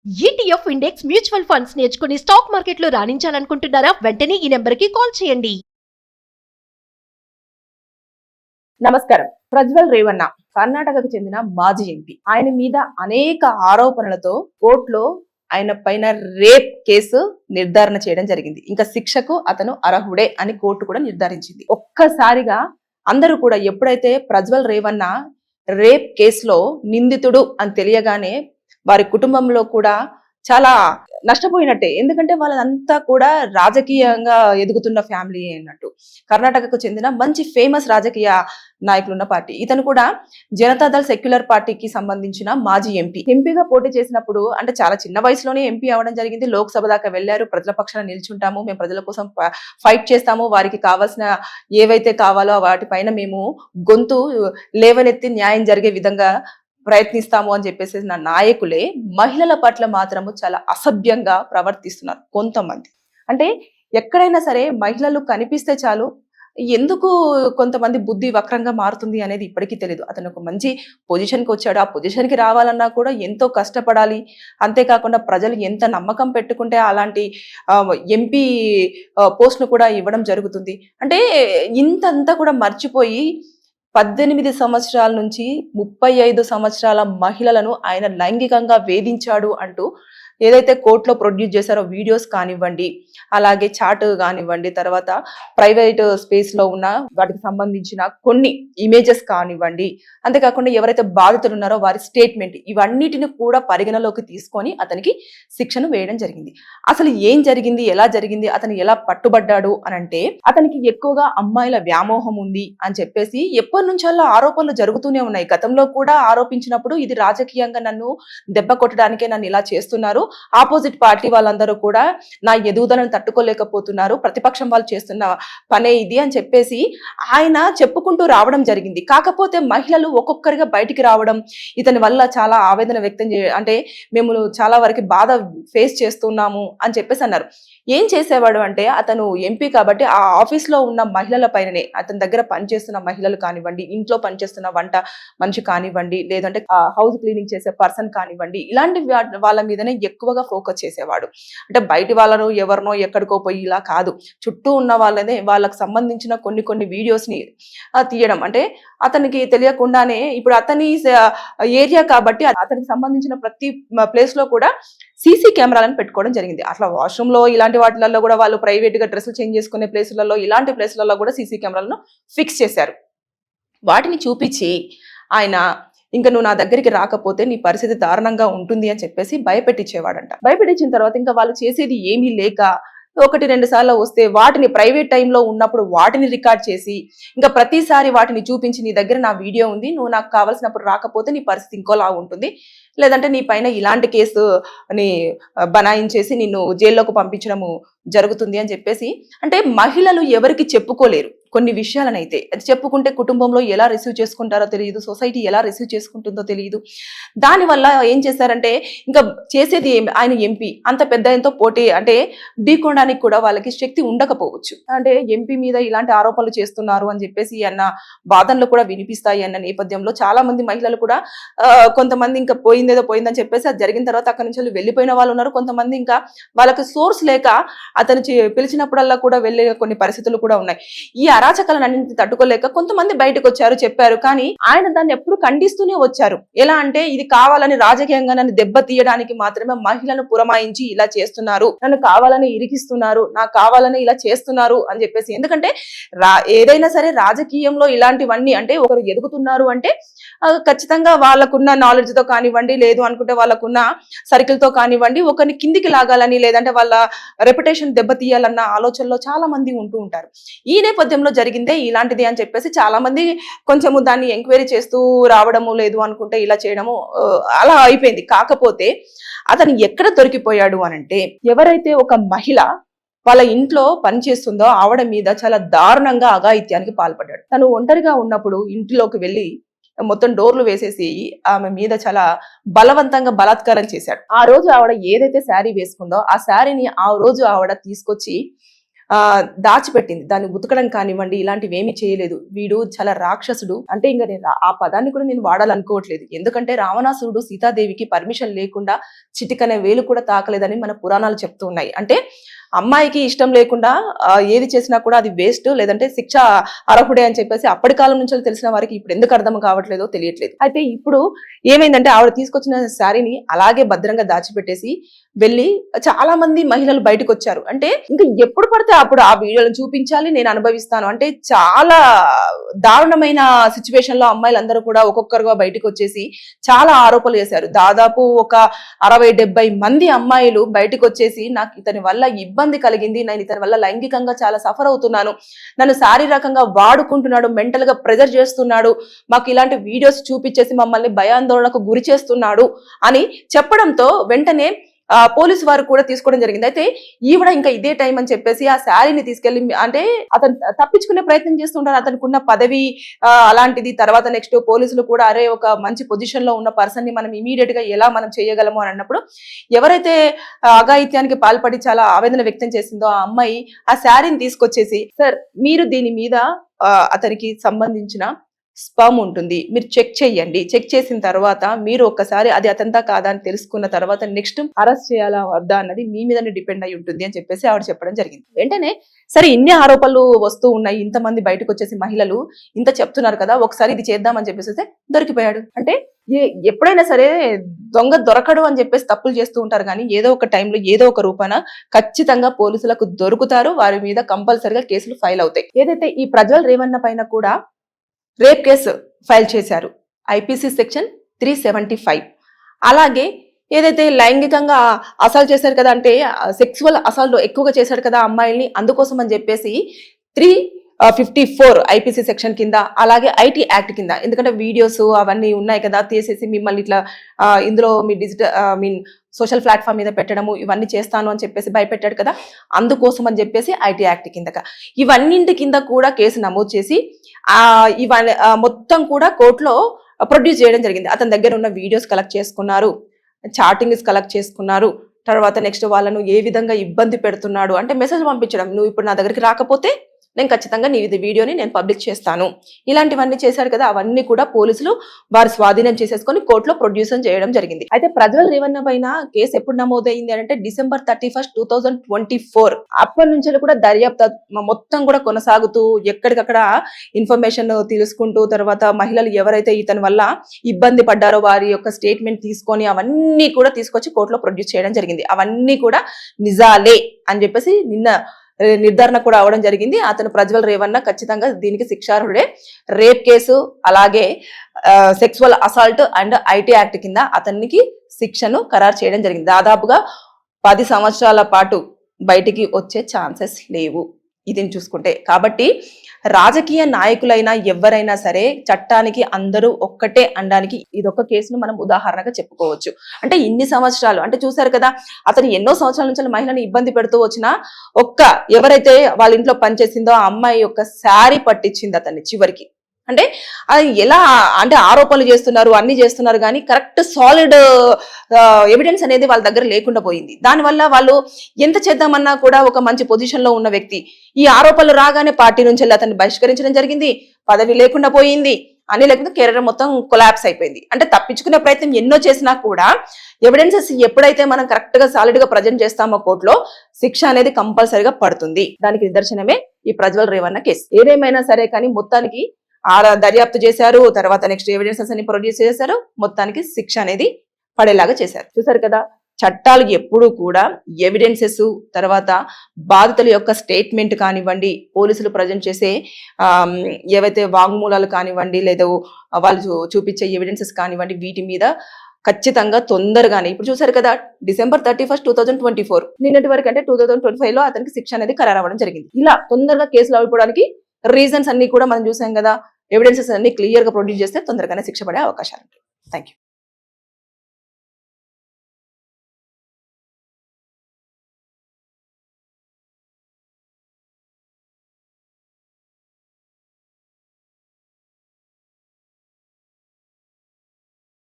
ETF index mutual funds నేర్చుకుని stock మార్కెట్లో రాణించాలనుకుంటున్నారా? వెంటనే ఈ నెంబర్కి కాల్ చేయండి. నమస్కారం. ప్రజ్వల్ రేవಣ್ణ కర్ణాటకకు చెందిన మాజీ ఎంపీ. ఆయన మీద అనేక ఆరోపణలతో కోర్టులో ఆయన పైన రేప్ కేసు నిర్ధారణ చేయడం జరిగింది. ఇంకా శిక్షకు అతను అర్హుడే అని కోర్టు కూడా నిర్ధారించింది. ఒక్కసారిగా అందరూ కూడా ఎప్పుడైతే ప్రజ్వల్ రేవಣ್ణ రేప్ కేసులో నిందితుడు అని తెలియగానే వారి కుటుంబంలో కూడా చాలా నష్టపోయినట్టే. ఎందుకంటే వాళ్ళంతా కూడా రాజకీయంగా ఎదుగుతున్న ఫ్యామిలీ అన్నట్టు. కర్ణాటకకు చెందిన మంచి ఫేమస్ రాజకీయ నాయకులు ఉన్న పార్టీ. ఇతను కూడా జనతాదళ్ సెక్యులర్ పార్టీకి సంబంధించిన మాజీ ఎంపీ. ఎంపీగా పోటీ చేసినప్పుడు అంటే చాలా చిన్న వయసులోనే ఎంపీ అవ్వడం జరిగింది. లోక్సభ దాకా వెళ్లారు. ప్రజల పక్షాన నిల్చుంటాము, మేము ప్రజల కోసం ఫైట్ చేస్తాము, వారికి కావాల్సిన ఏవైతే కావాలో వాటిపైన మేము గొంతు లేవనెత్తి న్యాయం జరిగే విధంగా ప్రయత్నిస్తాము అని చెప్పేసి నా నాయకులే మహిళల పట్ల మాత్రము చాలా అసభ్యంగా ప్రవర్తిస్తున్నారు కొంతమంది. అంటే ఎక్కడైనా సరే మహిళలు కనిపిస్తే చాలు ఎందుకు కొంతమంది బుద్ధి వక్రంగా మారుతుంది అనేది ఇప్పటికీ తెలియదు. అతను ఒక మంచి పొజిషన్కి వచ్చాడు. ఆ పొజిషన్కి రావాలన్నా కూడా ఎంతో కష్టపడాలి. అంతేకాకుండా ప్రజలు ఎంత నమ్మకం పెట్టుకుంటే అలాంటి ఎంపీ పోస్ట్ను కూడా ఇవ్వడం జరుగుతుంది. అంటే ఇంతంతా కూడా మర్చిపోయి 18 సంవత్సరాల నుంచి 35 సంవత్సరాల మహిళలను ఆయన లైంగికంగా వేధించాడు అంటూ ఏదైతే కోర్టులో ప్రొడ్యూస్ చేశారో వీడియోస్ కానివ్వండి, అలాగే చాట్ కానివ్వండి, తర్వాత ప్రైవేట్ స్పేస్ లో ఉన్న వాటికి సంబంధించిన కొన్ని ఇమేజెస్ కానివ్వండి, అంతేకాకుండా ఎవరైతే బాధితులు ఉన్నారో వారి స్టేట్మెంట్, ఇవన్నిటిని కూడా పరిగణలోకి తీసుకొని అతనికి శిక్షను వేయడం జరిగింది. అసలు ఏం జరిగింది, ఎలా జరిగింది, అతను ఎలా పట్టుబడ్డాడు అని అంటే అతనికి ఎక్కువగా అమ్మాయిల వ్యామోహం ఉంది అని చెప్పేసి ఎప్పటి నుంచల్లా ఆరోపణలు జరుగుతూనే ఉన్నాయి. గతంలో కూడా ఆరోపించినప్పుడు ఇది రాజకీయంగా నన్ను దెబ్బ కొట్టడానికే నన్ను ఇలా చేస్తున్నారు, ఆపోజిట్ పార్టీ వాళ్ళందరూ కూడా నా ఎదుగుదలను తట్టుకోలేకపోతున్నారు, ప్రతిపక్షం వాళ్ళు చేస్తున్న పనే ఇది అని చెప్పేసి ఆయన చెప్పుకుంటూ రావడం జరిగింది. కాకపోతే మహిళలు ఒక్కొక్కరిగా బయటికి రావడం, ఇతని వల్ల చాలా ఆవేదన వ్యక్తం అంటే మేము చాలా వరకు బాధ ఫేస్ చేస్తున్నాము అని చెప్పేసి అన్నారు. ఏం చేసేవాడు అంటే అతను ఎంపీ కాబట్టి ఆ ఆఫీస్ లో ఉన్న మహిళల పైననే, అతని దగ్గర పనిచేస్తున్న మహిళలు కానివ్వండి, ఇంట్లో పనిచేస్తున్న వంట మనిషి కానివ్వండి, లేదంటే హౌస్ క్లీనింగ్ చేసే పర్సన్ కానివ్వండి, ఇలాంటి వాళ్ళ మీదనే ఎక్కువగా ఫోకస్ చేసేవాడు. అంటే బయటి వాళ్ళను ఎవరినో ఎక్కడికో పోయి ఇలా కాదు, చుట్టూ ఉన్న వాళ్ళనే వాళ్ళకు సంబంధించిన కొన్ని వీడియోస్ ని తీయడం. అంటే అతనికి తెలియకుండానే ఇప్పుడు అతని ఏరియా కాబట్టి అతనికి సంబంధించిన ప్రతి ప్లేస్ లో కూడా సీసీ కెమెరాలను పెట్టుకోవడం జరిగింది. అట్లా వాష్రూమ్ లో ఇలాంటి వాటిలలో కూడా వాళ్ళు ప్రైవేట్ గా డ్రెస్సులు చేంజ్ చేసుకునే ప్లేసులలో, ఇలాంటి ప్లేసులలో కూడా సీసీ కెమెరాలను ఫిక్స్ చేశారు. వాటిని చూపించి ఆయన ఇంకా నువ్వు నా దగ్గరికి రాకపోతే నీ పరిస్థితి దారుణంగా ఉంటుంది అని చెప్పేసి భయపెట్టించేవాడంట. భయపెట్టించిన తర్వాత ఇంకా వాళ్ళు చేసేది ఏమీ లేక 1-2 సార్లు వస్తే వాటిని ప్రైవేట్ టైంలో ఉన్నప్పుడు వాటిని రికార్డ్ చేసి ఇంకా ప్రతిసారి వాటిని చూపించి నీ దగ్గర నా వీడియో ఉంది, నువ్వు నాకు కావాల్సినప్పుడు రాకపోతే నీ పరిస్థితి ఇంకోలా ఉంటుంది, లేదంటే నీ పైన ఇలాంటి కేసు అని బనాయించేసి నిన్ను జైల్లోకి పంపించడము జరుగుతుంది అని చెప్పేసి. అంటే మహిళలు ఎవరికి చెప్పుకోలేరు కొన్ని విషయాలనైతే. అది చెప్పుకుంటే కుటుంబంలో ఎలా రిసీవ్ చేసుకుంటారో తెలియదు, సొసైటీ ఎలా రిసీవ్ చేసుకుంటుందో తెలియదు. దానివల్ల ఏం చేశారంటే ఇంకా చేసేది ఆయన ఎంపీ అంత పెద్ద ఎంతో పోటీ అంటే ఢీకొనడానికి కూడా వాళ్ళకి శక్తి ఉండకపోవచ్చు. అంటే ఎంపీ మీద ఇలాంటి ఆరోపణలు చేస్తున్నారు అని చెప్పేసి అన్న వాదనలు కూడా వినిపిస్తాయి అన్న నేపథ్యంలో చాలా మంది మహిళలు కూడా కొంతమంది ఇంకా పోయిందేదో పోయిందని చెప్పేసి అది జరిగిన తర్వాత అక్కడి నుంచి వెళ్ళిపోయిన వాళ్ళు ఉన్నారు. కొంతమంది ఇంకా వాళ్ళకి సోర్స్ లేక అతను పిలిచినప్పుడల్లా కూడా వెళ్ళే కొన్ని పరిస్థితులు కూడా ఉన్నాయి. ఈ అరాచకాలన్నింటినీ తట్టుకోలేక కొంతమంది బయటకు వచ్చారు, చెప్పారు. కానీ ఆయన దాన్ని ఎప్పుడు ఖండిస్తూనే వచ్చారు. ఎలా అంటే ఇది కావాలని రాజకీయంగా నన్ను దెబ్బ తీయడానికి మాత్రమే మహిళను పురమాయించి ఇలా చేస్తున్నారు, నన్ను కావాలని ఇరికిస్తున్నారు, నాకు కావాలని ఇలా చేస్తున్నారు అని చెప్పేసి. ఎందుకంటే ఏదైనా సరే రాజకీయంలో ఇలాంటివన్నీ అంటే ఒకరు ఎదుగుతున్నారు అంటే ఖచ్చితంగా వాళ్ళకున్న నాలెడ్జ్ తో కానివ్వండి, లేదు అనుకుంటే వాళ్ళకున్న సర్కిల్ తో కానివ్వండి ఒకరిని కిందికి లాగాలని, లేదంటే వాళ్ళ రెప్యుటేషన్ దెబ్బతీయాలన్న ఆలోచనలో చాలా మంది ఉంటూ ఉంటారు. ఈ నేపథ్యంలో జరిగిందే ఇలాంటిది అని చెప్పేసి చాలా మంది కొంచెము దాన్ని ఎంక్వైరీ చేస్తూ రావడము, లేదు అనుకుంటే ఇలా చేయడము అలా అయిపోయింది. కాకపోతే అతను ఎక్కడ దొరికిపోయాడు అనంటే ఎవరైతే ఒక మహిళ వాళ్ళ ఇంట్లో పనిచేస్తుందో ఆవిడ మీద చాలా దారుణంగా అఘాయిత్యానికి పాల్పడ్డాడు. తను ఒంటరిగా ఉన్నప్పుడు ఇంటిలోకి వెళ్ళి మొత్తం డోర్లు వేసేసి ఆమె మీద చాలా బలవంతంగా బలాత్కారం చేశాడు. ఆ రోజు ఆవిడ ఏదైతే శారీ వేసుకుందో ఆ శారీని ఆ రోజు ఆవిడ తీసుకొచ్చి దాచిపెట్టింది. దాన్ని ఉతకడం కానివ్వండి ఇలాంటివి ఏమీ చేయలేదు. వీడు చాలా రాక్షసుడు. అంటే ఇంకా నేను ఆ పదాన్ని కూడా నేను వాడాలనుకోవట్లేదు. ఎందుకంటే రావణాసురుడు సీతాదేవికి పర్మిషన్ లేకుండా చిటికనే వేలు కూడా తాకలేదని మన పురాణాలు చెప్తూ ఉన్నాయి. అంటే అమ్మాయికి ఇష్టం లేకుండా ఏది చేసినా కూడా అది వేస్ట్, లేదంటే శిక్ష అర్హుడే అని చెప్పేసి అప్పటి కాలం నుంచి తెలిసిన వారికి ఇప్పుడు ఎందుకు అర్థం కావట్లేదో తెలియట్లేదు. అయితే ఇప్పుడు ఏమైందంటే ఆవిడ తీసుకొచ్చిన శారీని అలాగే భద్రంగా దాచిపెట్టేసి వెళ్ళి చాలా మంది మహిళలు బయటకు వచ్చారు. అంటే ఇంకా ఎప్పుడు పడితే అప్పుడు ఆ వీడియోలను చూపించాలి, నేను అనుభవిస్తాను అంటే చాలా దారుణమైన సిచ్యువేషన్ లో అమ్మాయిలందరూ కూడా ఒక్కొక్కరుగా బయటకు వచ్చేసి చాలా ఆరోపణలు చేశారు. దాదాపు ఒక 60-70 మంది అమ్మాయిలు బయటకు వచ్చేసి నాకు ఇతని వల్ల ఇబ్బంది కలిగింది, నేను ఇతని వల్ల లైంగికంగా చాలా సఫర్ అవుతున్నాను, నన్ను శారీరకంగా వాడుకుంటున్నాడు, మెంటల్ గా ప్రెజర్ చేస్తున్నాడు, మాకు ఇలాంటి వీడియోస్ చూపించేసి మమ్మల్ని భయాందోళనకు గురి చేస్తున్నాడు అని చెప్పడంతో వెంటనే పోలీసు వారు కూడా తీసుకోవడం జరిగింది. అయితే ఈవిడ ఇంకా ఇదే టైం అని చెప్పేసి ఆ శారీని తీసుకెళ్లి, అంటే అతను తప్పించుకునే ప్రయత్నం చేస్తుంటారు, అతనికి ఉన్న పదవి అలాంటిది. తర్వాత నెక్స్ట్ పోలీసులు కూడా అరే ఒక మంచి పొజిషన్ లో ఉన్న పర్సన్ ని మనం ఇమీడియట్ గా ఎలా మనం చేయగలము అని అన్నప్పుడు ఎవరైతే అఘాయిత్యానికి పాల్పడి చాలా ఆవేదన వ్యక్తం చేసిందో ఆ అమ్మాయి ఆ శారీని తీసుకొచ్చేసి, సార్ మీరు దీని మీద అతనికి సంబంధించిన స్పర్మ్ ఉంటుంది, మీరు చెక్ చేయండి, చెక్ చేసిన తర్వాత మీరు ఒక్కసారి అది అతంతా కాదా అని తెలుసుకున్న తర్వాత నెక్స్ట్ అరెస్ట్ చేయాలా వద్దా అన్నది మీ మీదనే డిపెండ్ అయి ఉంటుంది అని చెప్పేసి ఆవిడ చెప్పడం జరిగింది. వెంటనే సరే ఇన్ని ఆరోపణలు వస్తూ ఉన్నాయి, ఇంతమంది బయటకు వచ్చేసి మహిళలు ఇంత చెప్తున్నారు కదా, ఒకసారి ఇది చేద్దామని చెప్పేసి దొరికిపోయాడు. అంటే ఎప్పుడైనా సరే దొంగ దొరకడు అని చెప్పేసి తప్పులు చేస్తూ ఉంటారు, కానీ ఏదో ఒక టైంలో ఏదో ఒక రూపాన ఖచ్చితంగా పోలీసులకు దొరుకుతారు, వారి మీద కంపల్సరిగా కేసులు ఫైల్ అవుతాయి. ఏదైతే ఈ ప్రజ్వల్ రేవన్న పైన కూడా రేప్ కేసు ఫైల్ చేశారు, ఐపీసీ సెక్షన్ 375. అలాగే ఏదైతే లైంగికంగా అసాల్ట్ చేశారు కదా, అంటే సెక్సువల్ అసాల్ట్ ఎక్కువగా చేశారు కదా అమ్మాయిల్ని, అందుకోసం అని చెప్పేసి 354 ఐపీసీ సెక్షన్ కింద, అలాగే ఐటీ యాక్ట్ కింద, ఎందుకంటే వీడియోస్ అవన్నీ ఉన్నాయి కదా తీసేసి మిమ్మల్ని ఇట్లా ఇందులో మీ డిజిటల్ సోషల్ ప్లాట్ఫామ్ మీద పెట్టడము ఇవన్నీ చేస్తాను అని చెప్పేసి భయపెట్టాడు కదా, అందుకోసం అని చెప్పేసి ఐటీ యాక్ట్ కిందక ఇవన్నింటి కింద కూడా కేసు నమోదు చేసి ఇవన్నీ మొత్తం కూడా కోర్టులో ప్రొడ్యూస్ చేయడం జరిగింది. అతని దగ్గర ఉన్న వీడియోస్ కలెక్ట్ చేసుకున్నారు, చాటింగ్స్ కలెక్ట్ చేసుకున్నారు, తర్వాత నెక్స్ట్ వాళ్ళను ఏ విధంగా ఇబ్బంది పెడుతున్నాడు అంటే మెసేజ్ పంపించడం, నువ్వు ఇప్పుడు నా దగ్గరికి రాకపోతే నేను ఖచ్చితంగా నీ వీడియోని నేను పబ్లిక్ చేస్తాను, ఇలాంటివన్నీ చేశారు కదా, అవన్నీ కూడా పోలీసులు వారు స్వాధీనం చేసేసుకొని కోర్టులో ప్రొడ్యూస్ చేయడం జరిగింది. అయితే ప్రజ్వల్ రేవన్న పైన కేసు ఎప్పుడు నమోదైంది అంటే December 31, 2024. అప్పటి నుంచి కూడా దర్యాప్తు మొత్తం కూడా కొనసాగుతూ ఎక్కడికక్కడ ఇన్ఫర్మేషన్ తెలుసుకుంటూ, తర్వాత మహిళలు ఎవరైతే ఇతని వల్ల ఇబ్బంది పడ్డారో వారి యొక్క స్టేట్మెంట్ తీసుకొని అవన్నీ కూడా తీసుకొచ్చి కోర్టులో ప్రొడ్యూస్ చేయడం జరిగింది. అవన్నీ కూడా నిజాలే అని చెప్పేసి నిన్న నిర్ధారణ కూడా అవడం జరిగింది. అతను ప్రజ్వల్ రేవన్న ఖచ్చితంగా దీనికి శిక్షార్హుడే. రేప్ కేసు అలాగే sexual assault and IT act కింద అతనికి శిక్షను ఖరారు చేయడం జరిగింది. దాదాపుగా 10 సంవత్సరాల పాటు బయటికి వచ్చే ఛాన్సెస్ లేవు ఇది చూసుకుంటే. కాబట్టి రాజకీయ నాయకులైనా ఎవరైనా సరే చట్టానికి అందరూ ఒక్కటే అనడానికి ఇదొక కేసును మనం ఉదాహరణగా చెప్పుకోవచ్చు. అంటే ఇన్ని సంవత్సరాలు అంటే చూసారు కదా, అతను ఎన్నో సంవత్సరాల నుంచి మహిళని ఇబ్బంది పెడుతూ వచ్చిన ఎవరైతే వాళ్ళ ఇంట్లో పనిచేసిందో ఆ అమ్మాయి యొక్క శారీ పట్టించింది అతన్ని చివరికి. అంటే అది ఎలా అంటే ఆరోపణలు చేస్తున్నారు, అన్ని చేస్తున్నారు, కానీ కరెక్ట్ సాలిడ్ ఎవిడెన్స్ అనేది వాళ్ళ దగ్గర లేకుండా పోయింది. దానివల్ల వాళ్ళు ఎంత చేద్దామన్నా కూడా ఒక మంచి పొజిషన్ లో ఉన్న వ్యక్తి ఈ ఆరోపణలు రాగానే పార్టీ నుంచి వెళ్ళి అతన్ని బహిష్కరించడం జరిగింది, పదవి లేకుండా పోయింది, అని లేకపోతే కెరీర్ మొత్తం కొలాప్స్ అయిపోయింది. అంటే తప్పించుకునే ప్రయత్నం ఎన్నో చేసినా కూడా ఎవిడెన్సెస్ ఎప్పుడైతే మనం కరెక్ట్ గా సాలిడ్ గా ప్రజెంట్ చేస్తామో కోర్టులో శిక్ష అనేది కంపల్సరీగా పడుతుంది. దానికి నిదర్శనమే ఈ ప్రజ్వల్ రేవన్న కేసు. ఏదేమైనా సరే కానీ మొత్తానికి దర్యాప్తు చేశారు, తర్వాత నెక్స్ట్ ఎవిడెన్సెస్ అని ప్రొడ్యూస్ చేశారు, మొత్తానికి శిక్ష అనేది పడేలాగా చేశారు. చూసారు కదా, చట్టాలు ఎప్పుడూ కూడా ఎవిడెన్సెస్ తర్వాత బాధితుల యొక్క స్టేట్మెంట్ కానివ్వండి, పోలీసులు ప్రజెంట్ చేసే ఏవైతే వాంగ్మూలాలు కానివ్వండి, లేదా వాళ్ళు చూపించే ఎవిడెన్సెస్ కానివ్వండి, వీటి మీద ఖచ్చితంగా తొందరగానే ఇప్పుడు చూసారు కదా December 31, 2024 నిన్నటి వరకు అంటే 2025 లో అతనికి శిక్ష అనేది ఖరారు అవ్వడం జరిగింది. ఇలా తొందరగా కేసులు అవ్వడానికి రీజన్స్ అన్ని కూడా మనం చూసాం కదా, ఎవిడెన్సెస్ అన్ని క్లియర్ గా ప్రొడ్యూస్ చేస్తే తొందరగానే శిక్ష పడే అవకాశాలు ఉంటాయి. Thank you.